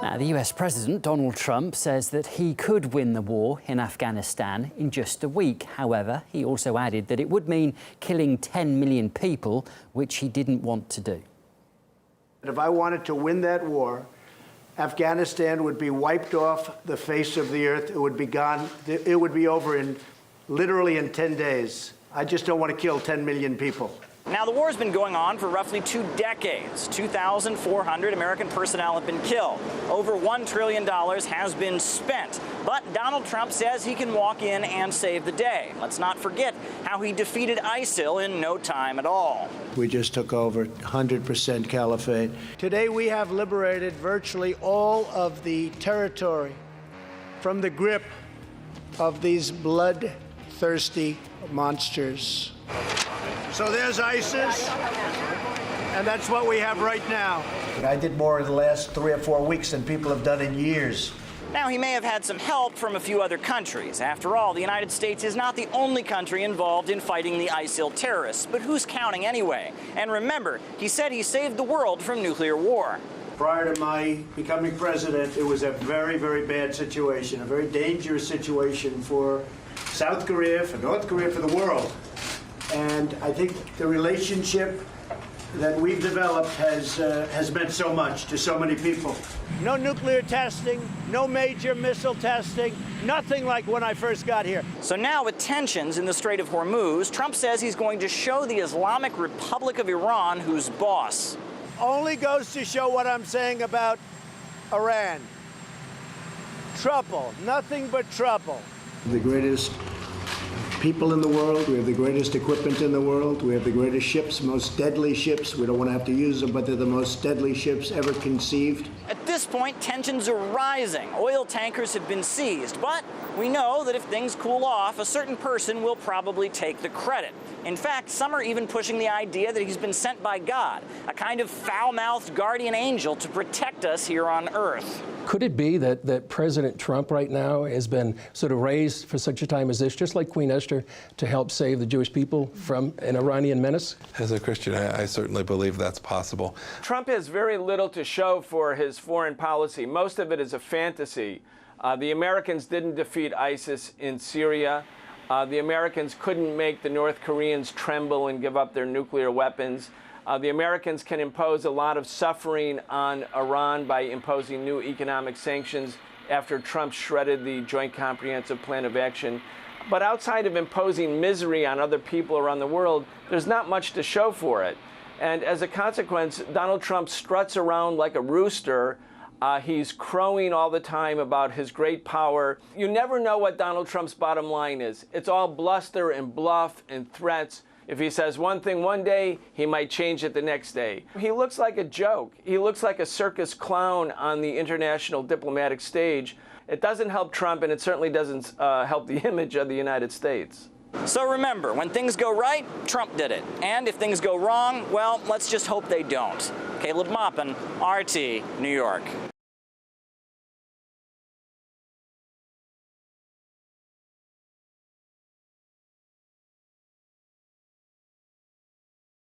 Now, the US President, Donald Trump, says that he could win the war in Afghanistan in just a week. However, he also added that it would mean killing 10 million people, which he didn't want to do. If I wanted to win that war, Afghanistan would be wiped off the face of the earth. It would be gone. It would be over literally in 10 days. I just don't want to kill 10 million people. Now, the war's been going on for roughly 2 decades. 2,400 American personnel have been killed. Over $1 trillion has been spent. But Donald Trump says he can walk in and save the day. Let's not forget how he defeated ISIL in no time at all. We just took over 100% caliphate. Today we have liberated virtually all of the territory from the grip of these bloodthirsty monsters. So there's ISIS, and that's what we have right now. I did more in the last 3 or 4 weeks than people have done in years. Now, he may have had some help from a few other countries. After all, the United States is not the only country involved in fighting the ISIL terrorists. But who's counting anyway? And remember, he said he saved the world from nuclear war. Prior to my becoming president, it was a very, very bad situation, a very dangerous situation for South Korea, for North Korea, for the world. And I think the relationship that we've developed has meant so much to so many people. No nuclear testing, no major missile testing, nothing like when I first got here. So now, with tensions in the Strait of Hormuz, Trump says he's going to show the Islamic Republic of Iran who's boss. Only goes to show what I'm saying about Iran. Trouble, nothing but trouble. The greatest people in the world, we have the greatest equipment in the world, we have the greatest ships, most deadly ships. We don't want to have to use them, but they're the most deadly ships ever conceived. At this point, tensions are rising. Oil tankers have been seized, but we know that if things cool off, a certain person will probably take the credit. In fact, some are even pushing the idea that he's been sent by God, a kind of foul-mouthed guardian angel to protect us here on Earth. Could it be that President Trump right now has been sort of raised for such a time as this, just like Queen Esther, to help save the Jewish people from an Iranian menace? As a Christian, I certainly believe that's possible. Trump has very little to show for his foreign policy. Most of it is a fantasy. The Americans didn't defeat ISIS in Syria. The Americans couldn't make the North Koreans tremble and give up their nuclear weapons. The Americans can impose a lot of suffering on Iran by imposing new economic sanctions after Trump shredded the Joint Comprehensive Plan of Action. But outside of imposing misery on other people around the world, there's not much to show for it. And as a consequence, Donald Trump struts around like a rooster. He's crowing all the time about his great power. You never know what Donald Trump's bottom line is. It's all bluster and bluff and threats. If he says one thing one day, he might change it the next day. He looks like a joke. He looks like a circus clown on the international diplomatic stage. It doesn't help Trump, and it certainly doesn't help the image of the United States. So remember, when things go right, Trump did it. And if things go wrong, well, let's just hope they don't. Caleb Maupin, RT, New York.